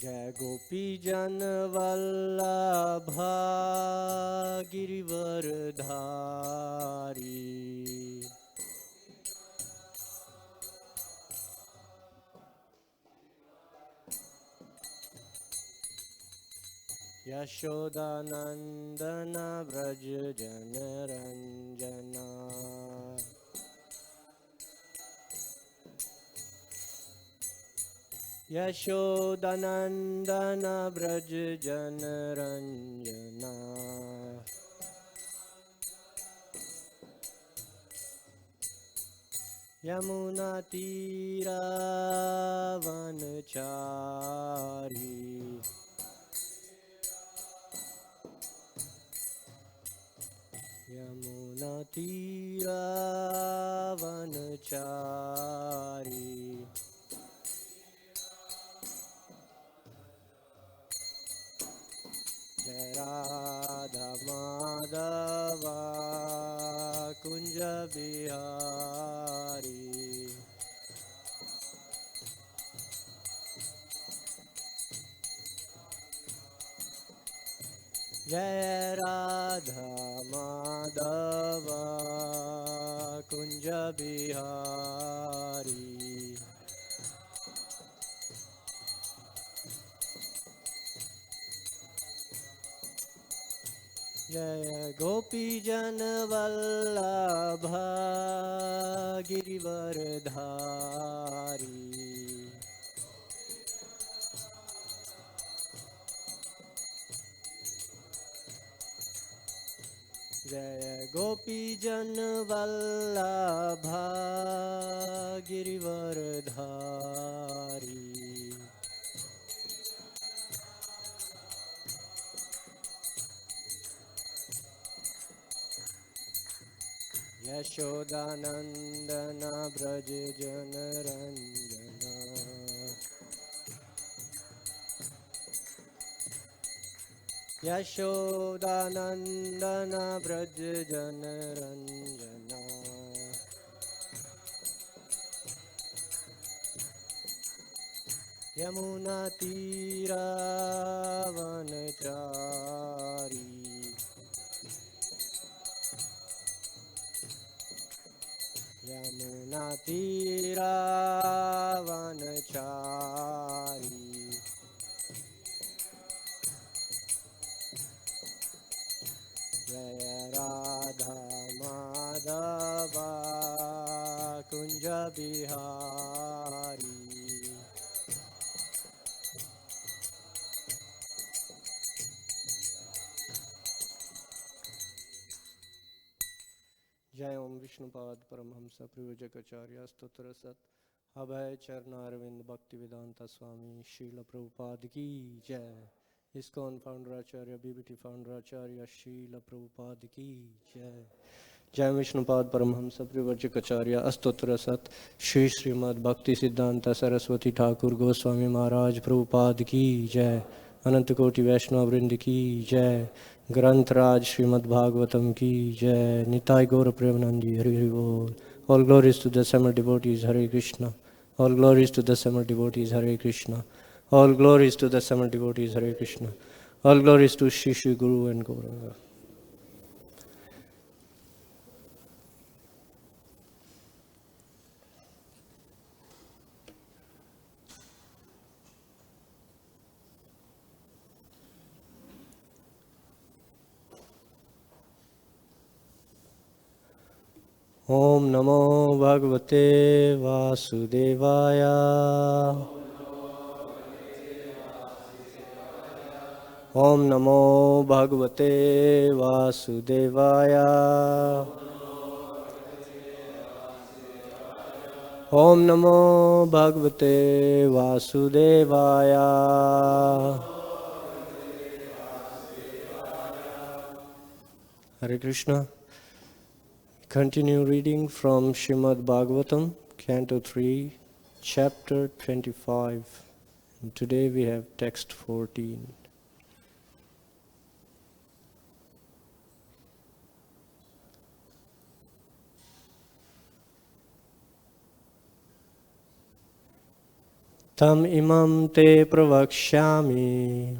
जय गोपी जन वल्लभा गिरिवरधारी यशोदानंदन व्रज जन रंजना यशोदानंदन व्रज जन रंजना यमुना तीरा वनचारी यमुना तीरा वनचारी जय राधा माधवा कुंज बिहारी जय राधा माधवा कुंज बिहारी जय गोपी जन वल्लभा गिरिवरधारी जय गोपी जन वल्लभा गिरिवरधारी यशोदानंदन व्रज जन रंजना यशोदानंदन व्रज जन रंजना यमुना तीरा वनचारी यमुना तीरा वनचारी जय राधा माधवा कुंज बिहारी जय ओम विष्णुपाद परमहंस प्रयोजकाचार्य स्तोत्र सत अभय चरणारविंद भक्ति वेदांता स्वामी शील प्रभुपाद की जय। इस्कॉन फाउंडर आचार्य बीबीटी फाउंडर आचार्य शील प्रभुपाद की जय। जय विष्णुपाद परमहंस प्रयोजकाचार्य स्तोत्र सत श्री श्रीमद् भक्ति सिद्धांत सरस्वती ठाकुर गोस्वामी महाराज प्रभुपाद की जय। अनंत कोटि वैष्णव वृंद की जय। ग्रंथराज श्रीमद् भागवतम की जय। निताय गौर प्रेमानंद हरि हरि बोल। All glories to the summer devotees, Hare Krishna. All glories to the summer devotees, Hare Krishna. All glories to the summer devotees, Hare Krishna. All glories to Shri Shri Guru and Gauranga. Om Namo Bhagavate Vasudevaya. Om Namo Bhagavate Vasudevaya. Om Namo Bhagavate Vasudevaya. Hare Krishna. Continue reading from Srimad Bhagavatam, Canto 3, Chapter 25. And today we have text 14. tam imam te pravakṣyāmi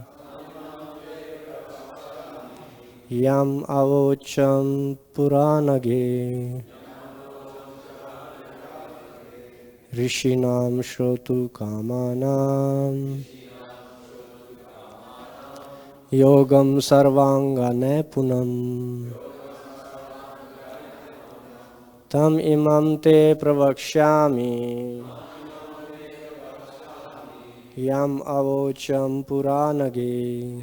yam avocam purānaghe ṛṣīṇāṁ śrotu-kāmānāṁ yogam sarvāṅga-naipuṇam tam imam te pravakṣyāmi yam avocam purānaghe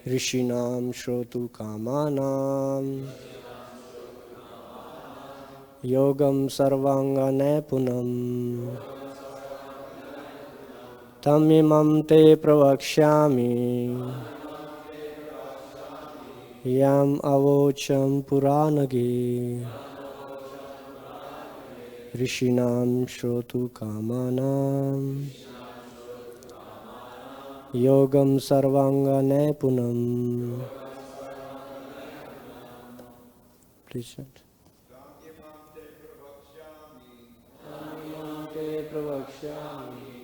ṛṣīṇāṁ śrotu-kāmānāṁ yogam sarvāṅga-naipuṇam tam imam te pravakṣyāmi yam avocam purānaghe ṛṣīṇāṁ śrotu-kāmānāṁ yogam sarvāṅga-naipuṇam. Please chant. Pravakṣyāmi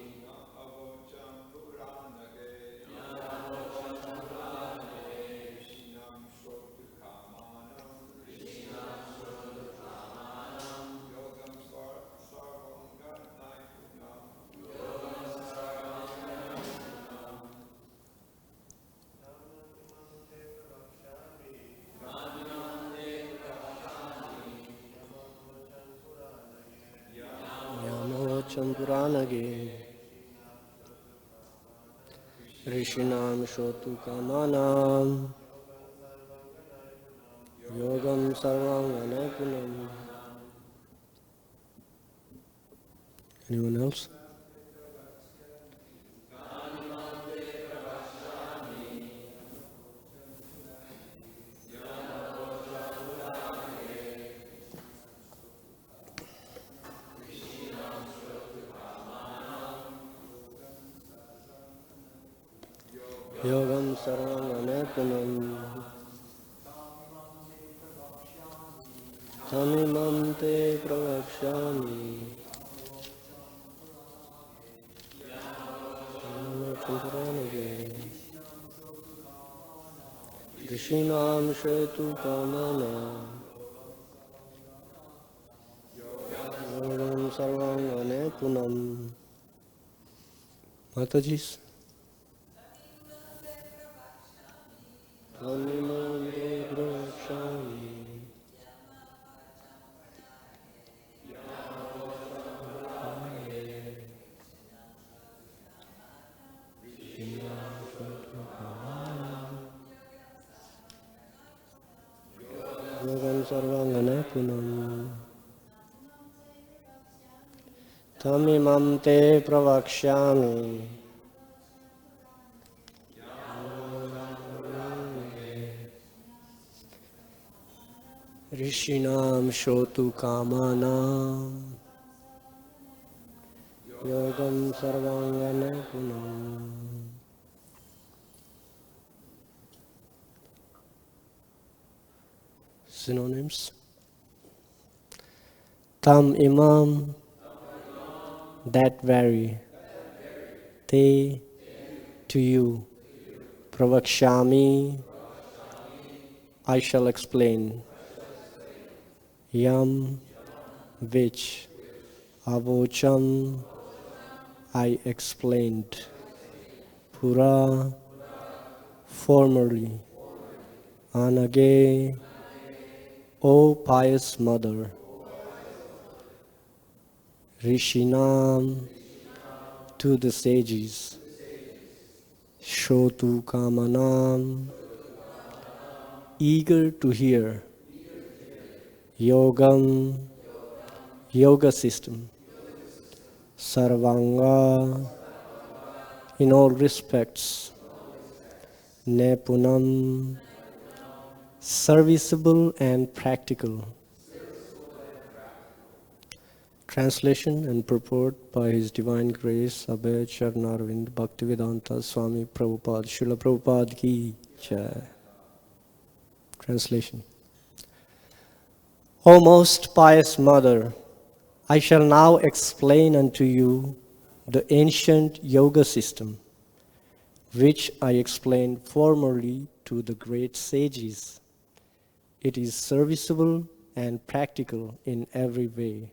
purānaghe ṛṣīṇāṁ śrotu-kāmānāṁ yogam sarvāṅga-naipuṇam. Anyone else? Yogam sarvāṅga-naipuṇam tam imam te pravakṣyāmi purānaghe ṛṣīṇāṁ śrotu-kāmānāṁ yogam sarvāṅga-naipuṇam. Mataji's. Yogam sarvāṅga-naipuṇam tam imam te pravakṣyāmi ṛṣīṇāṁ śrotu-kāmānāṁ yogam sarvāṅga-naipuṇam. Synonyms. Tam imam, that very, te, to you, pravakṣyāmi, I shall explain, yam, which, avocam, I explained, purā, formerly, anaghe, O pious mother, ṛṣīṇāṁ, to the sages, śrotu-kāmānāṁ, eager to hear, yogam, yoga system, sarvāṅga, in all respects, naipuṇam, serviceable and practical. Translation and purport by His Divine Grace Abhay Charanarvind Bhaktivedanta Swami Prabhupada Srila Prabhupada Ki Jai. Translation. O most pious Mother, I shall now explain unto you the ancient yoga system, which I explained formerly to the great sages. It is serviceable and practical in every way.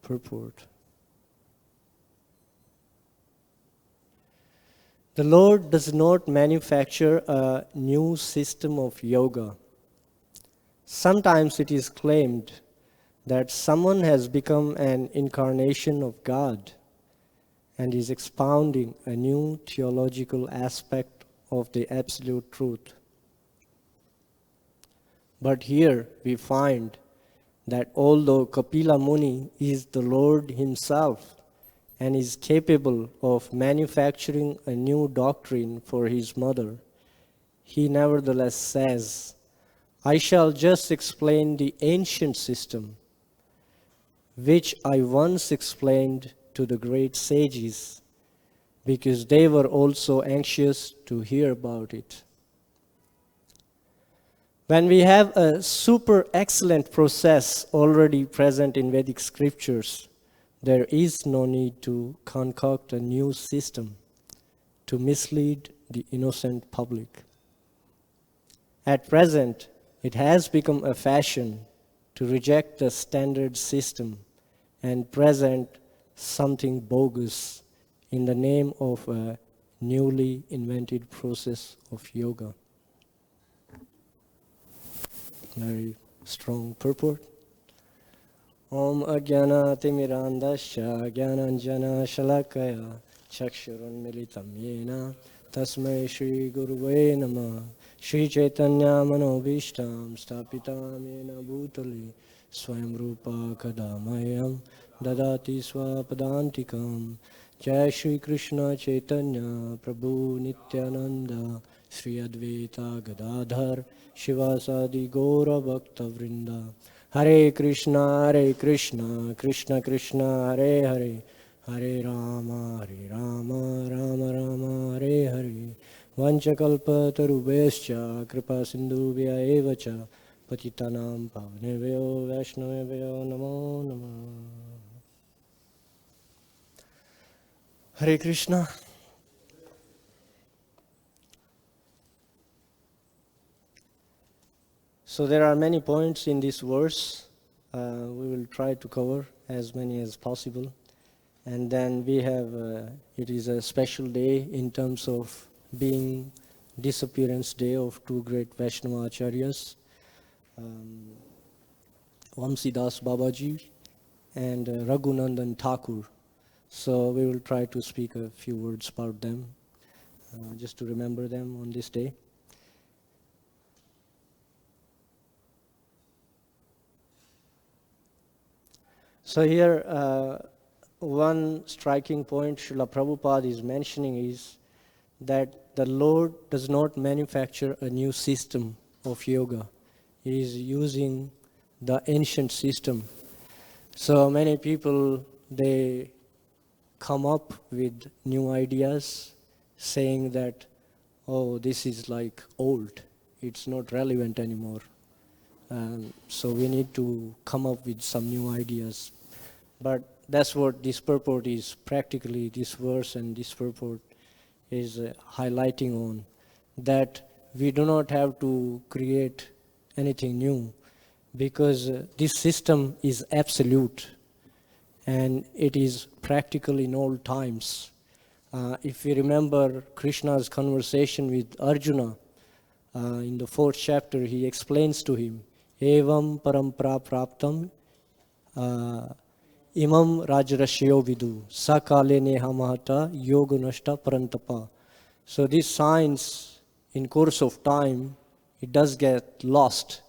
Purport. The Lord does not manufacture a new system of yoga. Sometimes it is claimed that someone has become an incarnation of God and is expounding a new theological aspect of the absolute truth. But here we find that although Kapila Muni is the Lord himself and is capable of manufacturing a new doctrine for his mother, he nevertheless says, I shall just explain the ancient system, which I once explained to the great sages, because they were also anxious to hear about it. When we have a super excellent process already present in Vedic scriptures, there is no need to concoct a new system to mislead the innocent public. At present, it has become a fashion to reject the standard system and present something bogus in the name of a newly invented process of yoga. Very strong purport. Om Ajnana Timirandasya Jnananjana Shalakaya Chakshurun Militam Yena Tasmai Shri Gurave Namah Shri Chaitanya Manobishtam Stapitam Yena Bhutali Swayam Rupa Kadamayam Dadati Swapadantikam Jai Shri Krishna Chaitanya Prabhu Nityananda Sri Advaita Gadadhar Shivasadi Gora Bhakta Vrinda Hare Krishna, Krishna Krishna, Hare Hare, Hare Rama, Rama Rama, Hare Hare. Vanchakalpa tarubhescha, kripa sindhubhya evacha, patitanam pavnebhyo vaishnavebhyo namo namah. Hare Krishna. So there are many points in this verse. We will try to cover as many as possible. And then we have, it is a special day in terms of being disappearance day of two great Vaishnava acharyas, Vamsidas Babaji and Raghunandan Thakur. So we will try to speak a few words about them, just to remember them on this day. So here, one striking point Srila Prabhupada is mentioning is that the Lord does not manufacture a new system of yoga. He is using the ancient system. So many people, they come up with new ideas saying that, oh, this is like old. It's not relevant anymore. So we need to come up with some new ideas. But that's what this purport is. Practically, this verse and this purport is highlighting on, that we do not have to create anything new, because this system is absolute and it is practical in all times. If we remember Krishna's conversation with Arjuna, in the 4th chapter, he explains to him, Evam parampara praptam imam rajrashyo vidu sakale neha mahata yoga nashta parantapa. So these signs, in course of time, it does get lost.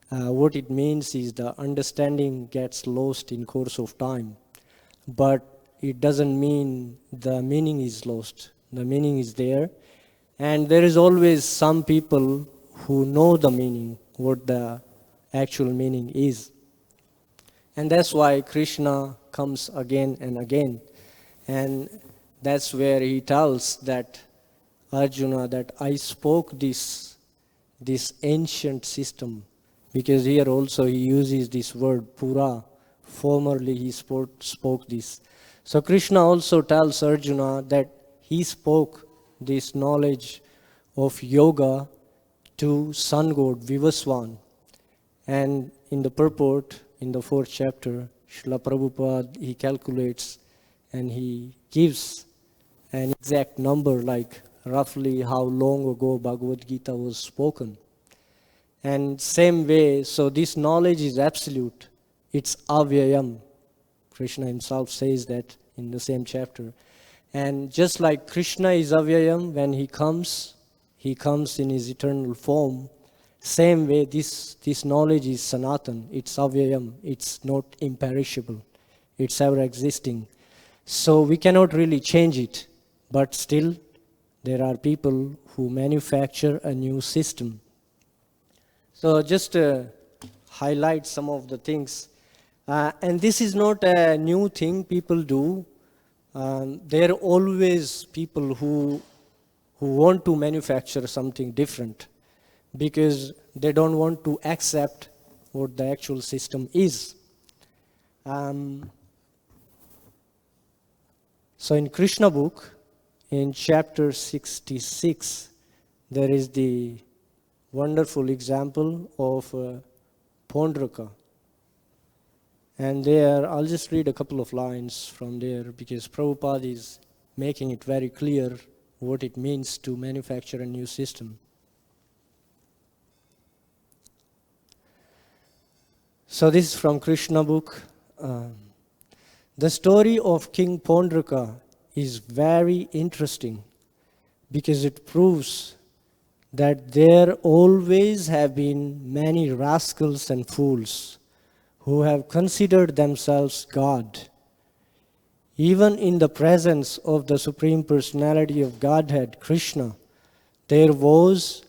What it means is the understanding gets lost in course of time. But it doesn't mean the meaning is lost. The meaning is there. And there is always some people who know the meaning, what the actual meaning is. And that's why Krishna comes again and again. And that's where he tells that Arjuna that I spoke this ancient system, because here also he uses this word purā. Formerly he spoke this. So Krishna also tells Arjuna that he spoke this knowledge of yoga to sun god Vivaswan. And in the purport, in the 4th chapter, Srila Prabhupada, he calculates and he gives an exact number, like roughly how long ago Bhagavad Gita was spoken. And same way, so this knowledge is absolute. It's avyayam. Krishna himself says that in the same chapter. And just like Krishna is avyayam, when he comes in his eternal form. Same way, this knowledge is sanatan. It's avyayam. It's not imperishable. It's ever existing. So we cannot really change it. But still, there are people who manufacture a new system. So just to highlight some of the things. And this is not a new thing people do. There are always people who want to manufacture something different because they don't want to accept what the actual system is. So in Krishna book, in chapter 66, there is the wonderful example of Pondraka. And there, I'll just read a couple of lines from there because Prabhupada is making it very clear what it means to manufacture a new system. So this is from Krishna book. The story of King Pondraka is very interesting because it proves that there always have been many rascals and fools who have considered themselves God. Even in the presence of the Supreme Personality of Godhead, Krishna, there was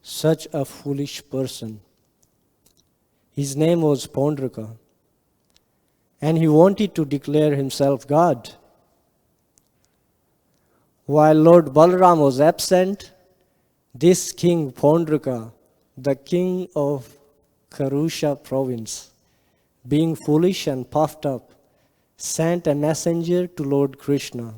such a foolish person. His name was Pondraka, and he wanted to declare himself God. While Lord Balaram was absent, this king Pondraka, the king of Karusha province, being foolish and puffed up, sent a messenger to Lord Krishna.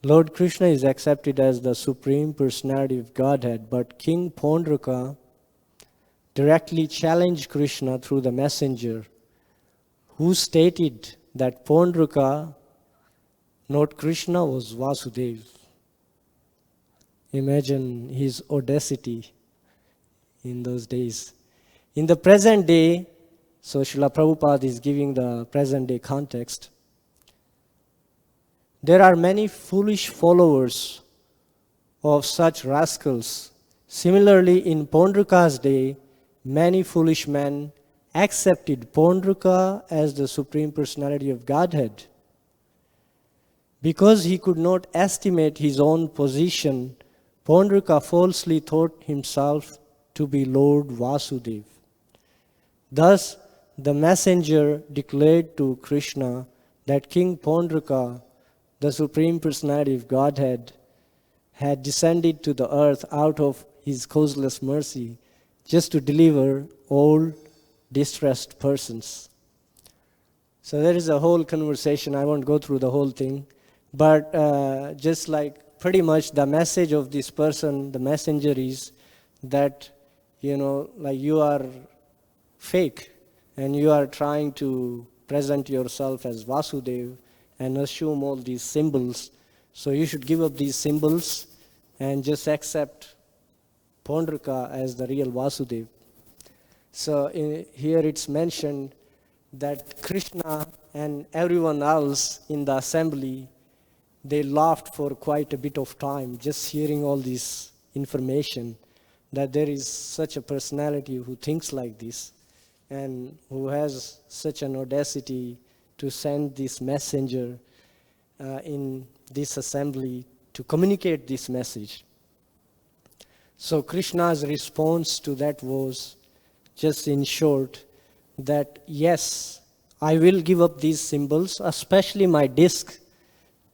Lord Krishna is accepted as the Supreme Personality of Godhead, but King Pondraka directly challenged Krishna through the messenger, who stated that Pondraka, not Krishna, was Vasudeva. Imagine his audacity in those days. In the present day, so Srila Prabhupada is giving the present day context. There are many foolish followers of such rascals. Similarly, in Pondraka's day, many foolish men accepted Pondraka as the Supreme Personality of Godhead. Because he could not estimate his own position, Pondraka falsely thought himself to be Lord Vasudeva. Thus, the messenger declared to Krishna that King Pondraka, the Supreme Personality of Godhead, had descended to the earth out of his causeless mercy just to deliver all distressed persons. So there is a whole conversation. I won't go through the whole thing. But just like pretty much the message of this person, the messenger, is that, like you are fake and you are trying to present yourself as Vasudeva and assume all these symbols. So you should give up these symbols and just accept Pondraka as the real Vasudeva. So here it's mentioned that Krishna and everyone else in the assembly, they laughed for quite a bit of time just hearing all this information, that there is such a personality who thinks like this and who has such an audacity to send this messenger in this assembly to communicate this message. So Krishna's response to that was, just in short, that yes, I will give up these symbols, especially my disc,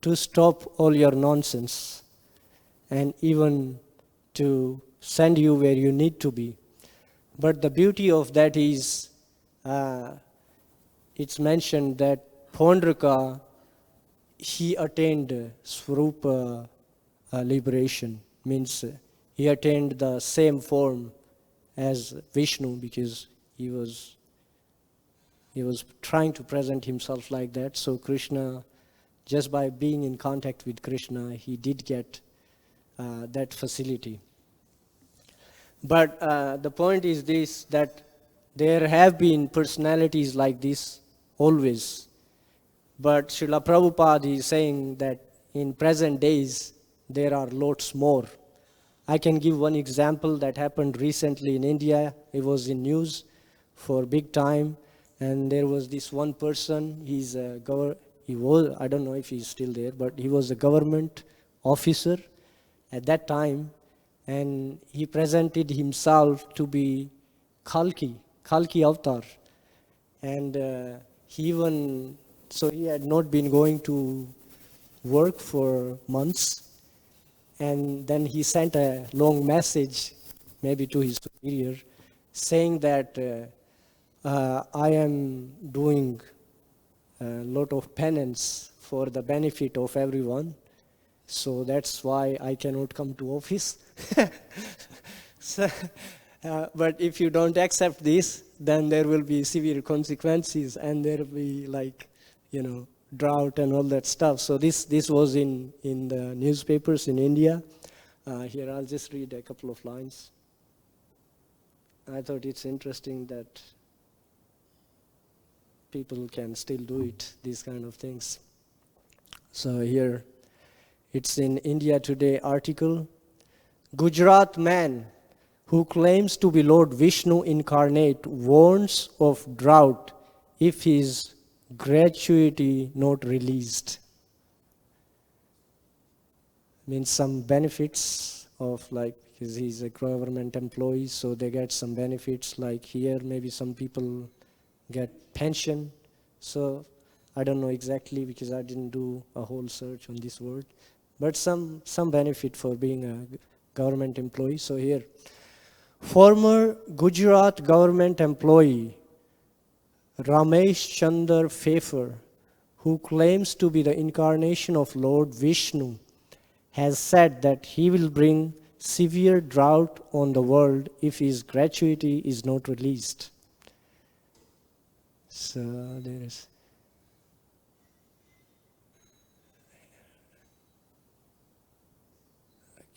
to stop all your nonsense and even to send you where you need to be. But the beauty of that is, it's mentioned that Pondraka, he attained Swarupa liberation, means he attained the same form as Vishnu, because he was trying to present himself like that. So Krishna, just by being in contact with Krishna, he did get that facility. But the point is this, that there have been personalities like this always. But Srila Prabhupada is saying that in present days, there are lots more. I can give one example that happened recently in India. It was in news for big time. And there was this one person, he was, I don't know if he's still there, but he was a government officer at that time. And he presented himself to be Kalki avatar. And he had not been going to work for months. And then he sent a long message, maybe to his superior, saying that I am doing a lot of penance for the benefit of everyone. So that's why I cannot come to office. But if you don't accept this, then there will be severe consequences, and there will be drought and all that stuff. So this was in the newspapers in India. Here I'll just read a couple of lines. I thought it's interesting that people can still do it, these kind of things. So here, it's in India Today article. Gujarat man who claims to be Lord Vishnu incarnate warns of drought if his gratuity not released. Means some benefits of, like, because he's a government employee, so they get some benefits, like here maybe some people get pension. So I don't know exactly, because I didn't do a whole search on this word, but some benefit for being a government employee. So here, former Gujarat government employee Ramesh Chandra Pfeffer, who claims to be the incarnation of Lord Vishnu, has said that he will bring severe drought on the world if his gratuity is not released. So there is.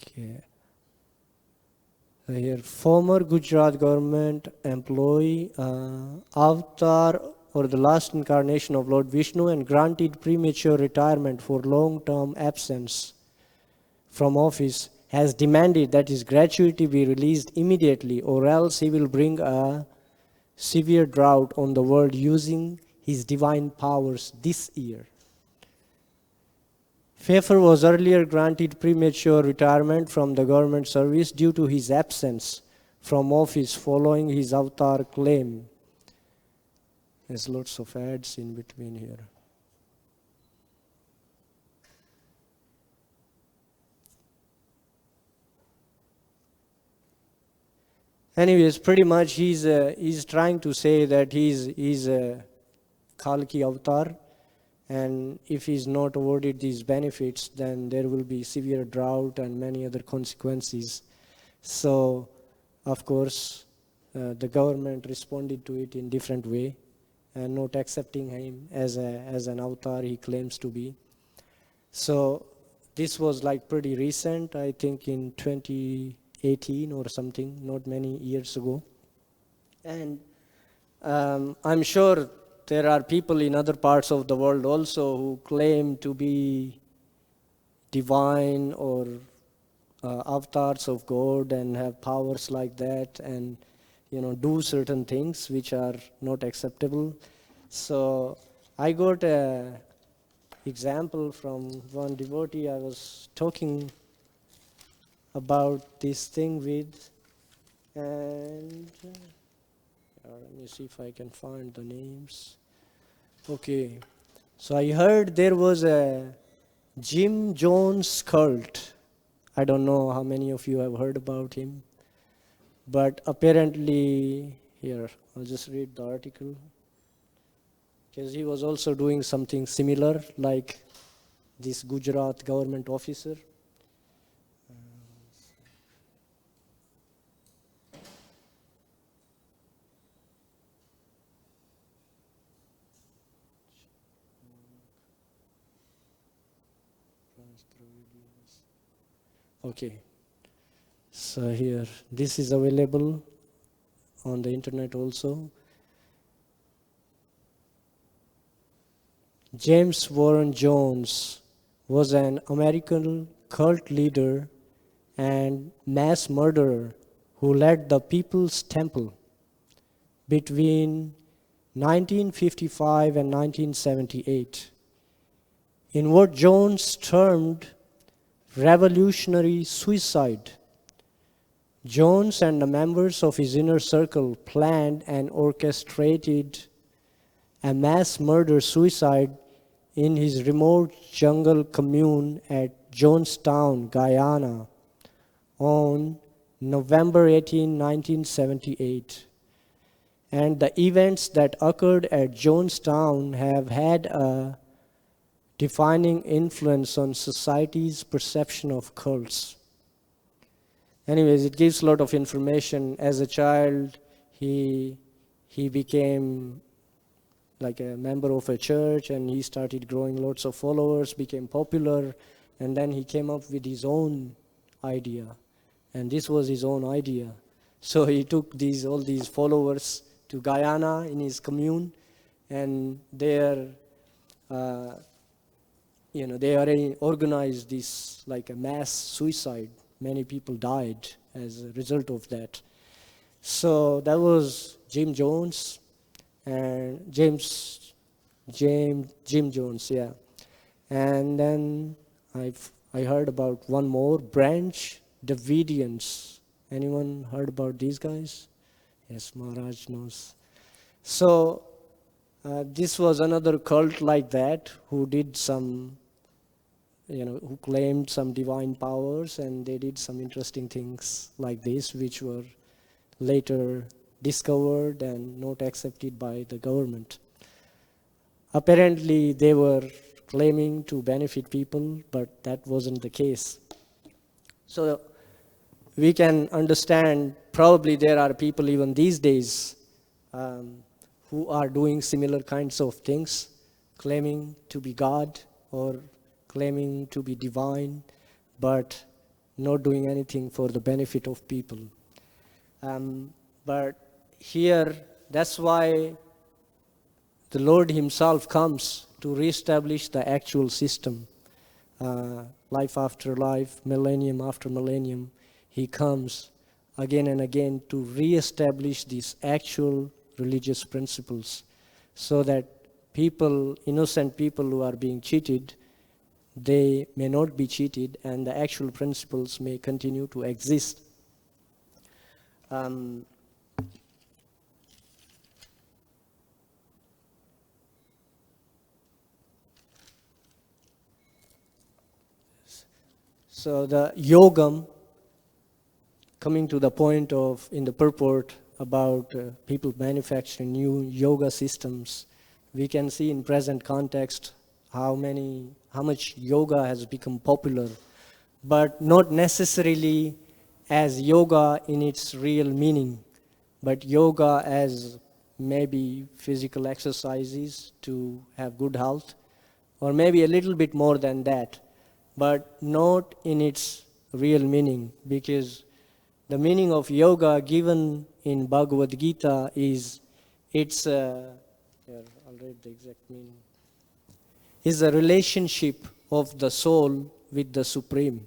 Okay. So here, former Gujarat government employee, avatar or the last incarnation of Lord Vishnu, and granted premature retirement for long-term absence from office, has demanded that his gratuity be released immediately, or else he will bring a severe drought on the world using his divine powers this year. Pfeffer was earlier granted premature retirement from the government service due to his absence from office following his avatar claim. There's lots of ads in between here. Anyways, pretty much he's trying to say that he's a Kalki avatar, and if he's not awarded these benefits, then there will be severe drought and many other consequences. So, of course, the government responded to it in different way, and not accepting him as an avatar he claims to be. So this was like pretty recent, I think in 2018 or something, not many years ago. And I'm sure there are people in other parts of the world also who claim to be divine or avatars of God and have powers like that, and do certain things which are not acceptable. So I got a example from one devotee I was talking about this thing with, and let me see if I can find the names. Okay, so I heard there was a Jim Jones cult. I don't know how many of you have heard about him. But apparently, here, I'll just read the article. Because he was also doing something similar, like this Gujarat government officer. Okay, so here, this is available on the internet also. James Warren Jones was an American cult leader and mass murderer who led the People's Temple between 1955 and 1978. In what Jones termed revolutionary suicide, Jones and the members of his inner circle planned and orchestrated a mass murder suicide in his remote jungle commune at Jonestown, Guyana, on November 18, 1978. And the events that occurred at Jonestown have had a defining influence on society's perception of cults. Anyways, it gives a lot of information. As a child, he became like a member of a church, and he started growing lots of followers, became popular, and then he came up with his own idea. And this was his own idea. So he took all these followers to Guyana in his commune, and there, they organized this like a mass suicide. Many people died as a result of that. So that was Jim Jones, and Jim Jones, yeah. And then I heard about one more branch, Davidians. Anyone heard about these guys? Yes, Maharaj knows. So this was another cult like that who did some, who claimed some divine powers, and they did some interesting things like this, which were later discovered and not accepted by the government. Apparently, they were claiming to benefit people, but that wasn't the case. So we can understand probably there are people even these days who are doing similar kinds of things, claiming to be God or claiming to be divine, but not doing anything for the benefit of people. But here, that's why the Lord himself comes to reestablish the actual system. Life after life, millennium after millennium, he comes again and again to reestablish these actual religious principles, so that people, innocent people who are being cheated, they may not be cheated, and the actual principles may continue to exist. So the yogam, coming to the point of in the purport about people manufacturing new yoga systems, we can see in present context how much yoga has become popular, but not necessarily as yoga in its real meaning, but yoga as maybe physical exercises to have good health, or maybe a little bit more than that, but not in its real meaning, because the meaning of yoga given in Bhagavad Gita is, it's here, I'll read the exact meaning, is a relationship of the soul with the Supreme.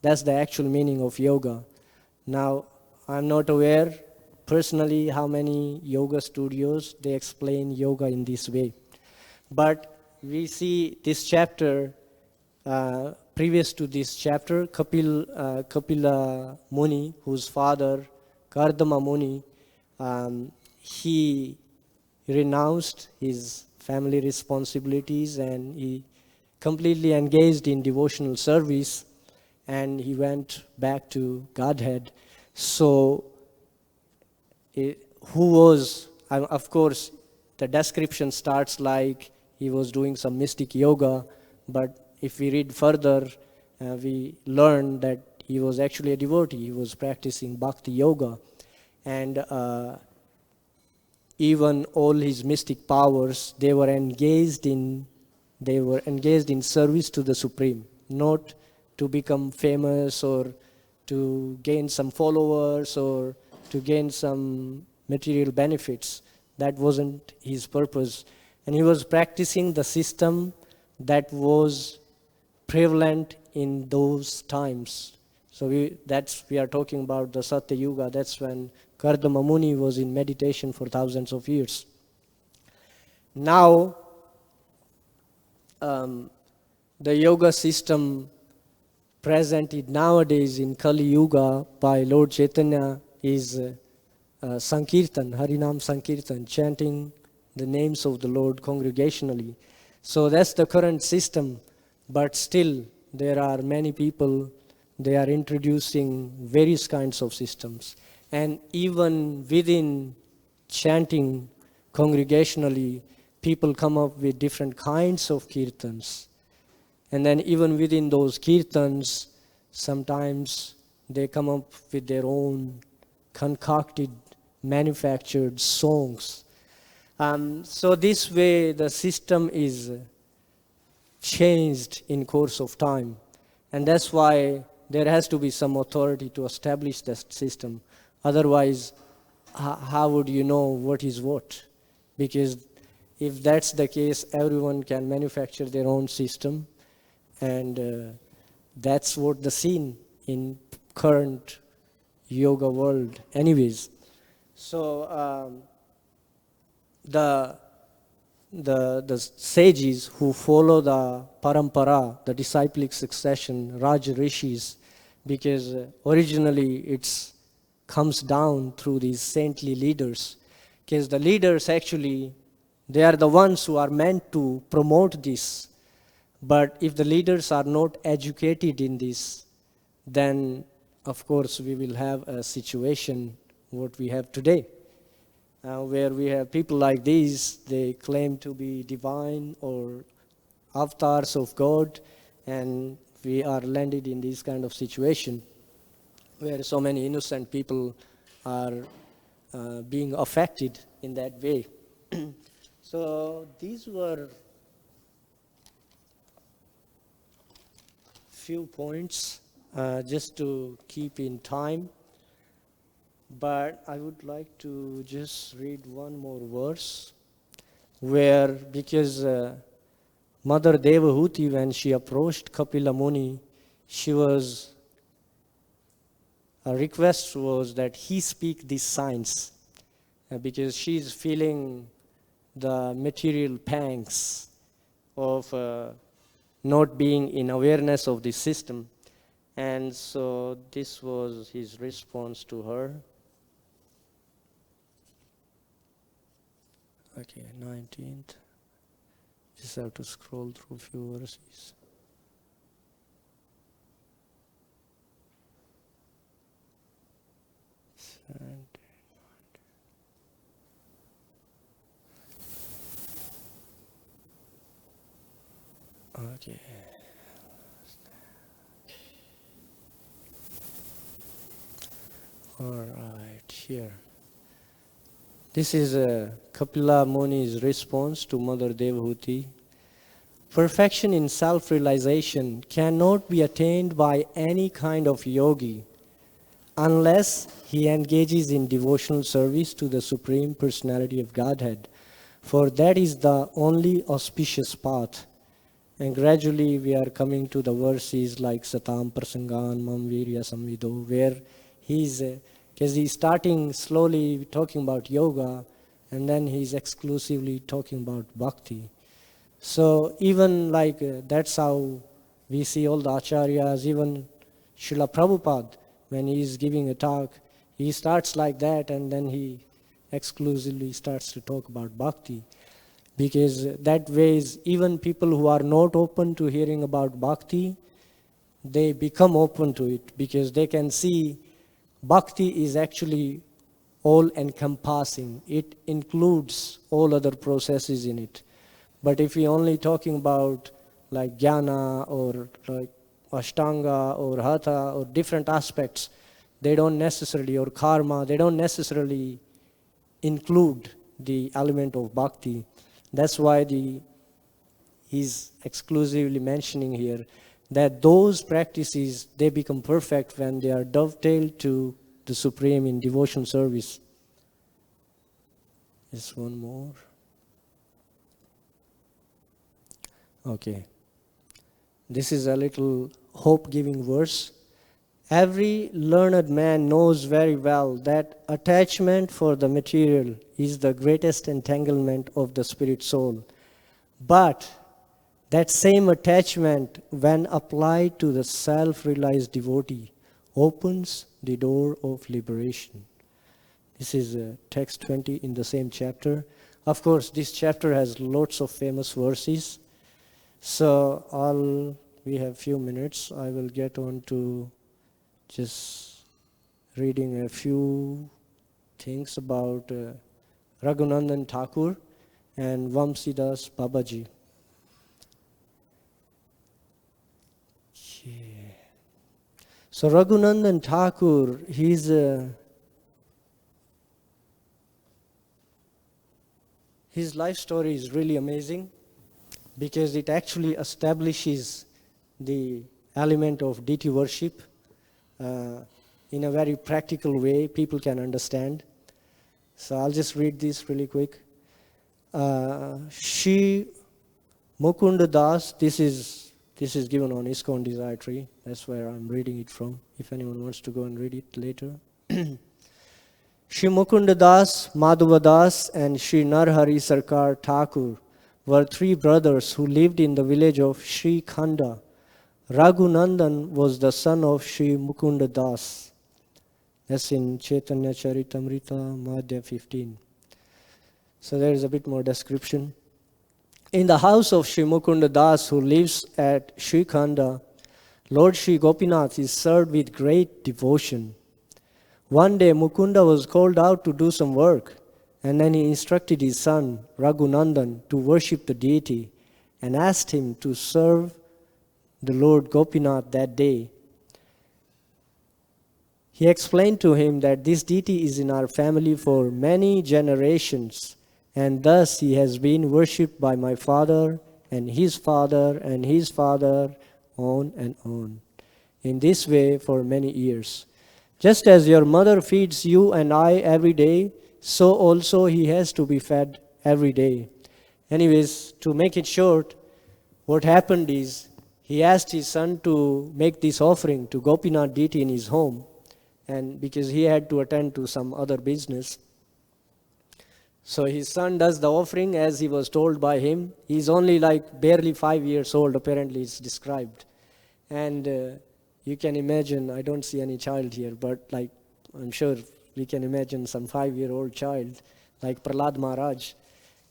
That's the actual meaning of yoga. Now, I'm not aware personally how many yoga studios they explain yoga in this way. But we see this chapter, previous to this chapter, Kapila Muni, whose father, Kardama Muni, he renounced his family responsibilities and he completely engaged in devotional service, and he went back to Godhead. So who was, of course, the description starts like he was doing some mystic yoga, but if we read further, we learn that he was actually a devotee. He was practicing bhakti yoga, and even all his mystic powers, they were engaged in service to the Supreme, not to become famous or to gain some followers or to gain some material benefits. That wasn't his purpose. And he was practicing the system that was prevalent in those times. So we are talking about the Satya Yuga. That's when Kapila Muni was in meditation for thousands of years. Now, the yoga system presented nowadays in Kali Yuga by Lord Chaitanya is Sankirtan, Harinam Sankirtan, chanting the names of the Lord congregationally. So that's the current system, but still there are many people, they are introducing various kinds of systems. And even within chanting congregationally, people come up with different kinds of kirtans. And then even within those kirtans, sometimes they come up with their own concocted, manufactured songs. So this way the system is changed in course of time. And that's why there has to be some authority to establish that system. Otherwise, how would you know what is what? Because if that's the case, everyone can manufacture their own system. And that's what the scene in current yoga world anyways. So the sages who follow the parampara, the disciplic succession, Raj Rishis, because originally it's comes down through these saintly leaders. Because the leaders actually, they are the ones who are meant to promote this. But if the leaders are not educated in this, then of course we will have a situation what we have today, where we have people like these, they claim to be divine or avatars of God, and we are landed in this kind of situation where so many innocent people are being affected in that way. So these were few points just to keep in time, but I would like to just read one more verse where, because Mother Devahūti, when she approached Kapila Muni, her request was that he speak these signs, because she's feeling the material pangs of not being in awareness of the system. And so this was his response to her. Okay, 19th. Just have to scroll through a few verses. Okay. All right, here. This is Kapila Muni's response to Mother Devahūti. Perfection in self-realization cannot be attained by any kind of yogi unless he engages in devotional service to the Supreme Personality of Godhead, for that is the only auspicious path. And gradually we are coming to the verses like Satam Prasangan Mam Virya Samvido, where because he's starting slowly talking about yoga, and then he's exclusively talking about bhakti. So even like that's how we see all the acharyas, even Srila Prabhupada, when he's giving a talk, he starts like that, and then he exclusively starts to talk about bhakti. Because that ways, even people who are not open to hearing about bhakti, they become open to it, because they can see bhakti is actually all-encompassing. It includes all other processes in it. But if we're only talking about like jnana or like ashtanga or hatha or different aspects, they don't necessarily, or karma, they don't necessarily include the element of bhakti. That's why he's exclusively mentioning here that those practices, they become perfect when they are dovetailed to the Supreme in devotion service. Just one more. Okay. This is a little hope-giving verse. Every learned man knows very well that attachment for the material is the greatest entanglement of the spirit soul. But that same attachment, when applied to the self-realized devotee, opens the door of liberation. This is text 20 in the same chapter. Of course, this chapter has lots of famous verses. So we have few minutes. I will get on to just reading a few things about Raghunandan Thakur and Vamsidas Babaji. Okay. So Raghunandan Thakur, his life story is really amazing because it actually establishes the element of deity worship in a very practical way people can understand. So I'll just read this really quick. Shri Mukunda Das, this is given on ISKCON Desire Tree. That's where I'm reading it from, if anyone wants to go and read it later. Shri Mukunda Das, Madhava Das, and Shri Narhari Sarkar Thakur were three brothers who lived in the village of Sri Khanda. Raghunandan was the son of Shri Mukunda Das. That's in Chaitanya Charitamrita, Madhya 15. So there is a bit more description. In the house of Shri Mukunda Das, who lives at Sri Khanda, Lord Shri Gopinath is served with great devotion. One day Mukunda was called out to do some work, and then he instructed his son, Raghunandan, to worship the deity and asked him to serve the Lord Gopinath that day. He explained to him that this deity is in our family for many generations, and thus he has been worshipped by my father and his father and his father, on and on. In this way for many years. Just as your mother feeds you and I every day, so also he has to be fed every day. Anyways, to make it short, what happened is he asked his son to make this offering to Gopinath deity in his home, and because he had to attend to some other business. So his son does the offering as he was told by him. He's only like barely 5 years old, apparently it's described. And you can imagine, I don't see any child here, but like I'm sure we can imagine some 5-year-old child like Prahlad Maharaj.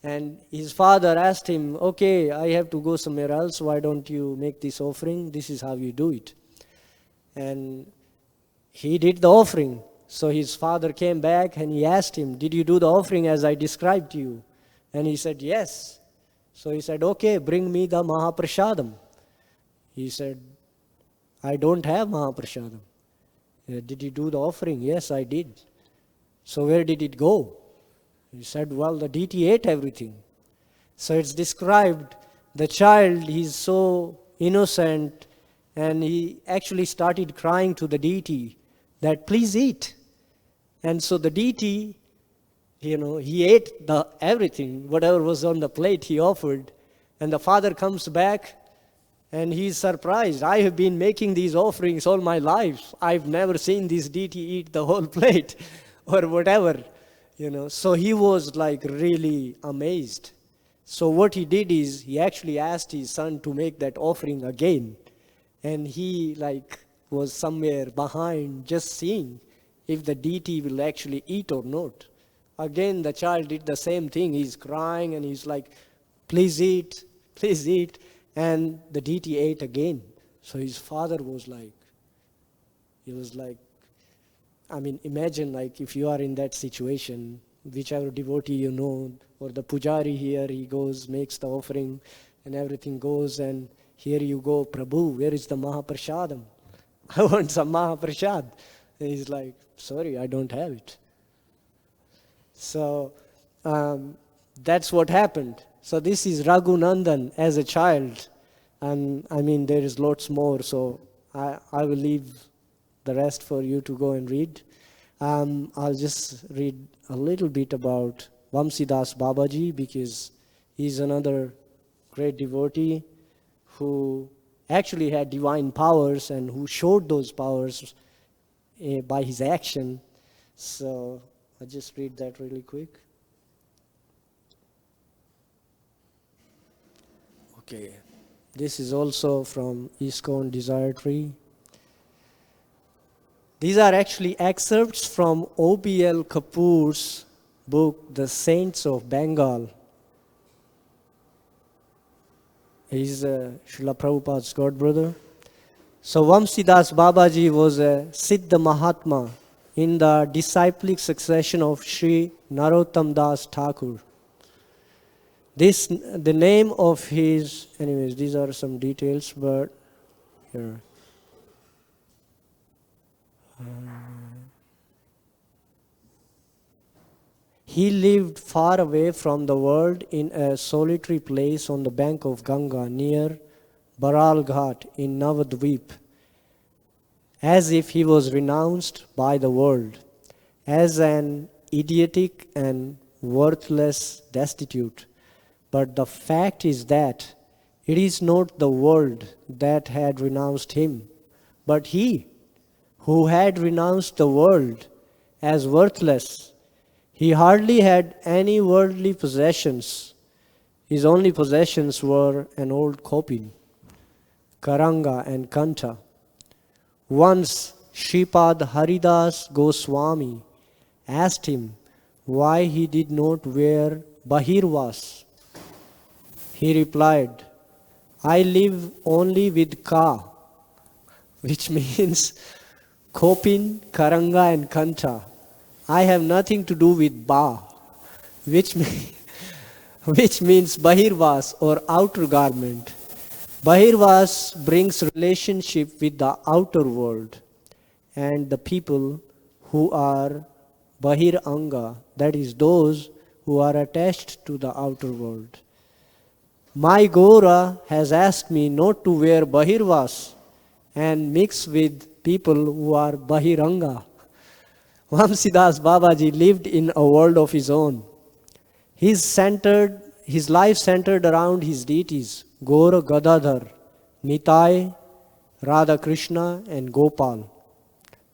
And his father asked him, okay, I have to go somewhere else. Why don't you make this offering? This is how you do it. And he did the offering. So his father came back and he asked him, did you do the offering as I described to you? And he said, yes. So he said, okay, bring me the Mahaprasadam. He said, I don't have Mahaprasadam. Did you do the offering? Yes, I did. So where did it go? He said, well, the deity ate everything. So it's described, the child, he's so innocent, and he actually started crying to the deity that, please eat. And so the deity, he ate everything, whatever was on the plate he offered. And the father comes back and he's surprised. I have been making these offerings all my life. I've never seen this deity eat the whole plate or whatever. So he was like really amazed. So what he did is he actually asked his son to make that offering again. And he was somewhere behind just seeing if the deity will actually eat or not. Again, the child did the same thing. He's crying and he's like, please eat, please eat. And the deity ate again. So his father was like, imagine like if you are in that situation, whichever devotee you know, or the pujari here, he goes, makes the offering, and everything goes, and here you go, Prabhu, where is the Mahaprashadam? I want some Mahaprasad. And he's like, sorry, I don't have it. So that's what happened. So this is Raghunandan as a child. And there is lots more, so I will leave the rest for you to go and read. I'll just read a little bit about Vamsidas Babaji, because he's another great devotee who actually had divine powers and who showed those powers by his action. So I'll just read that really quick. Okay, this is also from ISKCON Desire Tree. These are actually excerpts from O.B.L. Kapoor's book, The Saints of Bengal. He's Srila Prabhupada's god brother. So Vamsidas Babaji was a Siddha Mahatma in the disciplic succession of Sri Narottam Das Thakur. The name of his, anyways, these are some details, but here. He lived far away from the world in a solitary place on the bank of Ganga near Baral Ghat in Navadvip, as if he was renounced by the world as an idiotic and worthless destitute. But the fact is that it is not the world that had renounced him, but he who had renounced the world as worthless. He hardly had any worldly possessions. His only possessions were an old kopin, karanga and kanta. Once Shripad Haridas Goswami asked him why he did not wear bahirvas. He replied, I live only with ka, which means kopin, karanga and kanta. I have nothing to do with ba, which means bahirvas or outer garment. Bahirvas brings relationship with the outer world and the people who are bahir-anga, that is those who are attached to the outer world. My Gora has asked me not to wear bahirvas and mix with people who are bahir-anga. Vamsidas Babaji lived in a world of his own. His life centered around his deities, Gaura Gadadhar, Nitai, Radha Krishna and Gopal.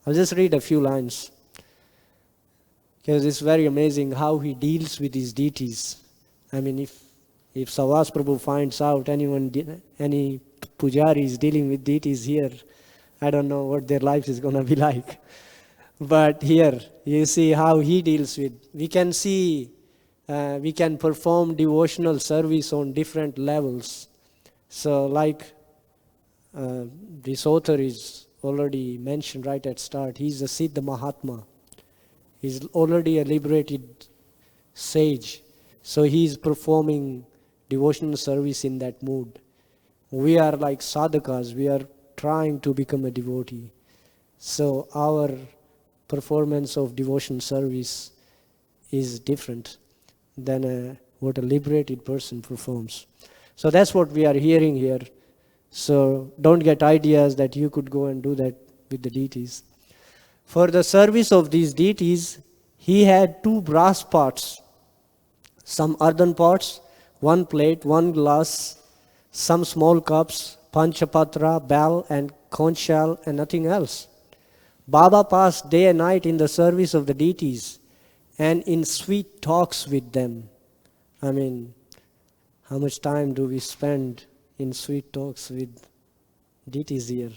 I'll just read a few lines, because it's very amazing how he deals with his deities. If Savas Prabhu finds out any pujari is dealing with deities here, I don't know what their life is going to be like. But here, you see how he deals with. We can see, we can perform devotional service on different levels. So like this author is already mentioned right at start, he's a Siddha Mahatma. He's already a liberated sage. So he's performing devotional service in that mood. We are like sadhakas, we are trying to become a devotee. So our performance of devotion service is different than what a liberated person performs. So that's what we are hearing here. So don't get ideas that you could go and do that with the deities. For the service of these deities, he had 2 brass pots, some earthen pots, 1 plate, 1 glass, some small cups, panchapatra, bell and conch shell and nothing else. Baba passed day and night in the service of the deities and in sweet talks with them. How much time do we spend in sweet talks with deities here?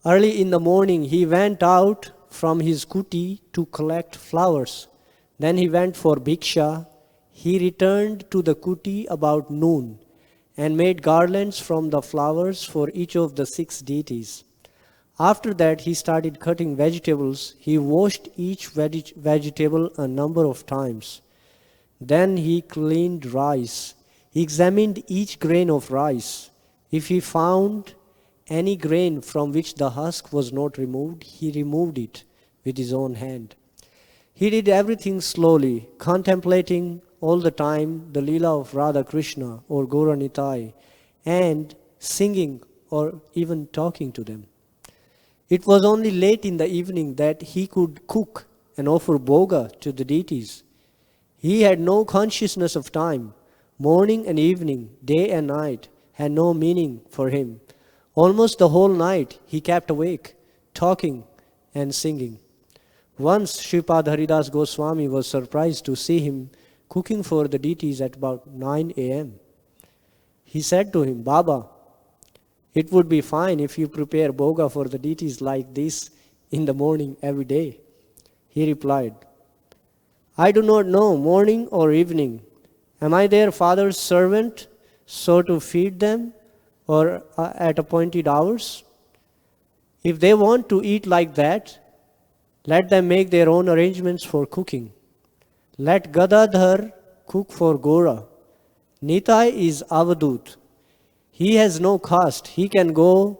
Early in the morning, he went out from his kuti to collect flowers. Then he went for bhiksha. He returned to the kuti about noon and made garlands from the flowers for each of the 6 deities. After that, he started cutting vegetables. He washed each vegetable a number of times. Then he cleaned rice. He examined each grain of rice. If he found any grain from which the husk was not removed, he removed it with his own hand. He did everything slowly, contemplating all the time the Leela of Radha Krishna or Gaura Nitai, and singing or even talking to them. It was only late in the evening that he could cook and offer bhoga to the deities. He had no consciousness of time. Morning and evening, day and night had no meaning for him. Almost the whole night he kept awake, talking and singing. Once Sripad Haridas Goswami was surprised to see him cooking for the deities at about 9 a.m. He said to him, "Baba, it would be fine if you prepare bhoga for the deities like this in the morning every day." He replied, "I do not know morning or evening. Am I their father's servant, so to feed them or at appointed hours? If they want to eat like that, let them make their own arrangements for cooking. Let Gadadhar cook for Gora. Nitai is Avadut. He has no caste. He can go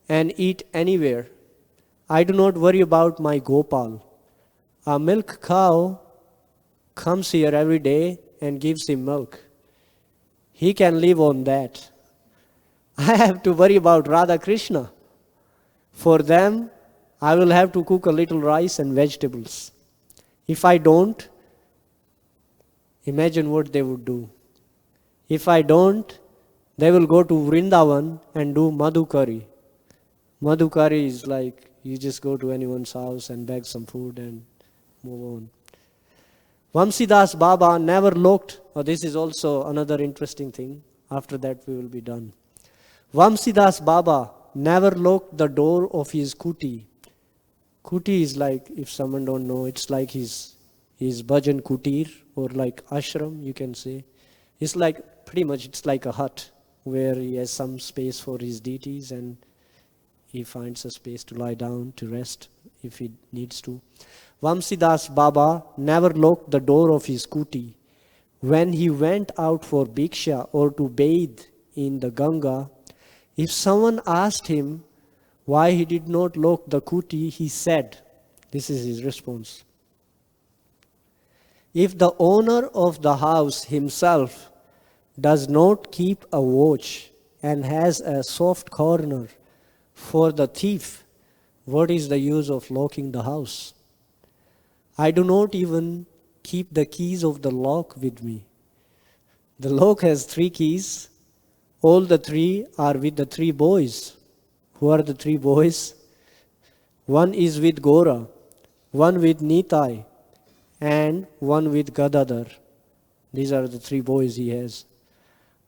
and eat anywhere. I do not worry about my Gopal. A milk cow comes here every day and gives him milk. He can live on that. I have to worry about Radha Krishna. For them, I will have to cook a little rice and vegetables. If I don't, imagine what they would do. If I don't, they will go to Vrindavan and do madhu curry. Madhu curry is like you just go to anyone's house and beg some food and move on. Vamsidas Baba never looked, this is also another interesting thing. After that we will be done. Vamsidas Baba never locked the door of his kuti. Kuti is like, if someone don't know, it's like his bhajan kutir or like ashram, you can say. It's like, pretty much it's like a hut where he has some space for his deities and he finds a space to lie down, to rest if he needs to. Vamsidas Baba never locked the door of his kuti. When he went out for bhiksha or to bathe in the Ganga, if someone asked him why he did not lock the kuti, he said, this is his response, "If the owner of the house himself does not keep a watch and has a soft corner for the thief, what is the use of locking the house? I do not even keep the keys of the lock with me. The lock has 3 keys. All the 3 are with the 3 boys. Who are the 3 boys? One is with Gora, one with Nitai, and one with Gadadhar. These are the 3 boys he has.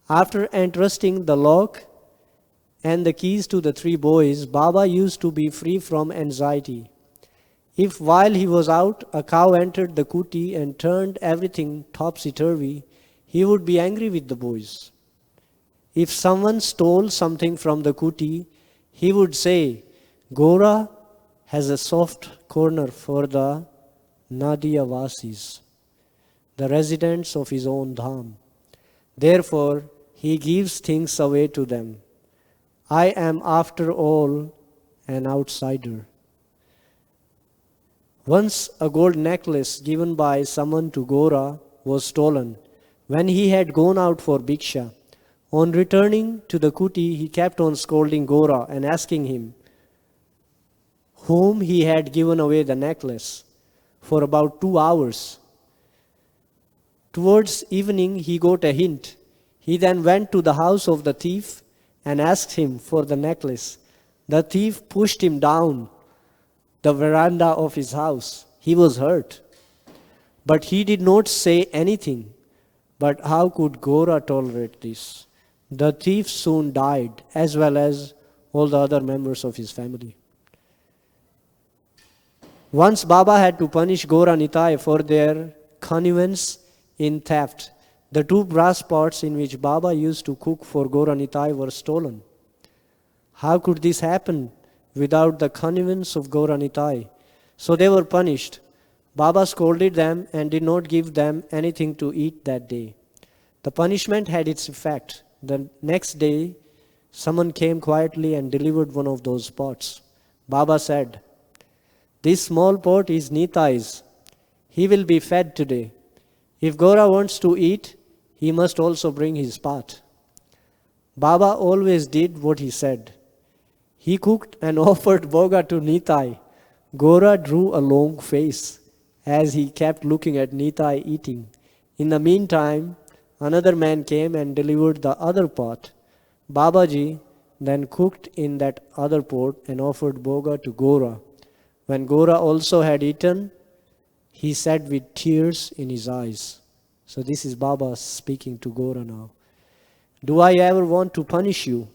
After entrusting the lock and the keys to the 3 boys, Baba used to be free from anxiety. If while he was out, a cow entered the kuti and turned everything topsy-turvy, he would be angry with the boys. If someone stole something from the kuti, he would say, Gora has a soft corner for the Nadiyavasis, the residents of his own dham. Therefore, he gives things away to them. I am, after all, an outsider. Once a gold necklace given by someone to Gora was stolen when he had gone out for bhiksha. On returning to the kuti, he kept on scolding Gora and asking him whom he had given away the necklace for about 2 hours. Towards evening, he got a hint. He then went to the house of the thief and asked him for the necklace. The thief pushed him down the veranda of his house. He was hurt, but he did not say anything. But how could Gora tolerate this? The thief soon died, as well as all the other members of his family. Once Baba had to punish Gaura Nitai for their connivance in theft. The 2 brass pots in which Baba used to cook for Gaura Nitai were stolen. How could this happen without the connivance of Gaura Nitai. So they were punished. Baba scolded them and did not give them anything to eat that day. The punishment had its effect. The next day, someone came quietly and delivered one of those pots. Baba said, "This small pot is Nitai's. He will be fed today. If Gaura wants to eat, he must also bring his pot." Baba always did what he said. He cooked and offered boga to Nitai. Gaura drew a long face as he kept looking at Nitai eating. In the meantime, another man came and delivered the other pot. Babaji then cooked in that other pot and offered boga to Gaura. When Gaura also had eaten, he said with tears in his eyes. So this is Baba speaking to Gaura now. "Do I ever want to punish you?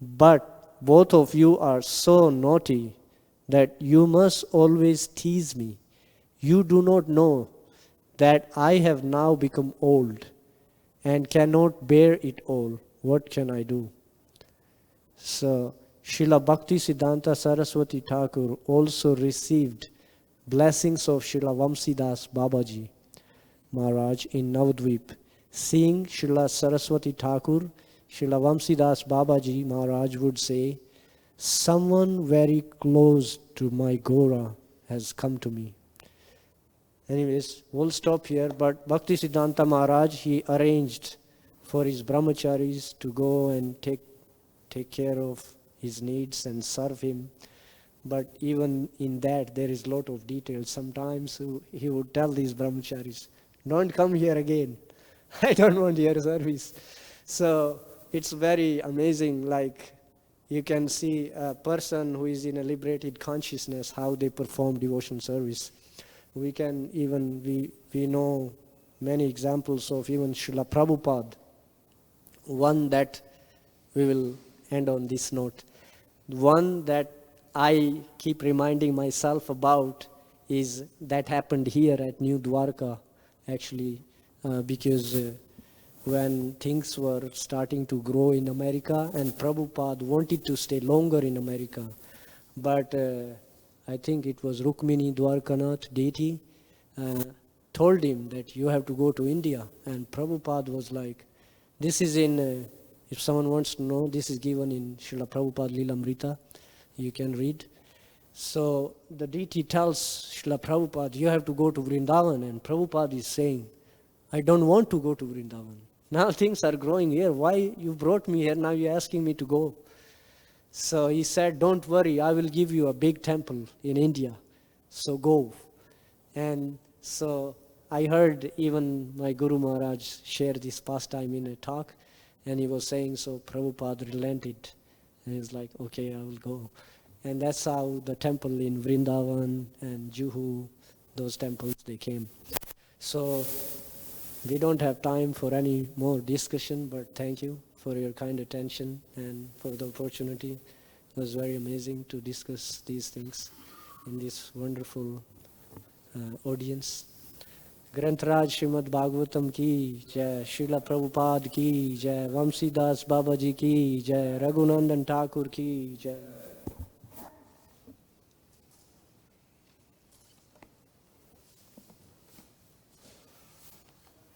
But both of you are so naughty that you must always tease me. You do not know that I have now become old and cannot bear it all. What can I do?" So Srila Bhakti Siddhanta Saraswati Thakur also received blessings of Srila Vamsidas Babaji Maharaj in Navadvip. Seeing Srila Saraswati Thakur, Srila Vamsidas Babaji Maharaj would say, "Someone very close to my Gaura has come to me." Anyways, we'll stop here, but Bhakti Siddhanta Maharaj, he arranged for his brahmacharis to go and take care of his needs and serve him. But even in that, there is a lot of details. Sometimes he would tell these brahmacharis, "Don't come here again. I don't want your service." So it's very amazing, like you can see a person who is in a liberated consciousness, how they perform devotion service. We can even, we know many examples of even Srila Prabhupada. One that we will end on this note. One that I keep reminding myself about is that happened here at New Dwarka, actually, because when things were starting to grow in America and Prabhupada wanted to stay longer in America, but I think it was Rukmini Dwarkanath deity told him that you have to go to India. And Prabhupada was like, this is in, if someone wants to know, this is given in Srila Prabhupada Lilamrita. You can read. So the deity tells Srila Prabhupada, you have to go to Vrindavan. And Prabhupada is saying, I don't want to go to Vrindavan. Now things are growing here. Why you brought me here? Now you're asking me to go. So he said, don't worry, I will give you a big temple in India. So go. And so I heard even my Guru Maharaj share this pastime in a talk. And he was saying, so Prabhupada relented. And he's like, okay, I will go. And that's how the temple in Vrindavan and Juhu, those temples, they came. So we don't have time for any more discussion, but thank you for your kind attention and for the opportunity. It was very amazing to discuss these things in this wonderful audience. Grantaraj Srimad Bhagavatam ki jai, Srila Prabhupada ki jai, Vamsidas Babaji ki jai, Raghunandan Thakur ki jai.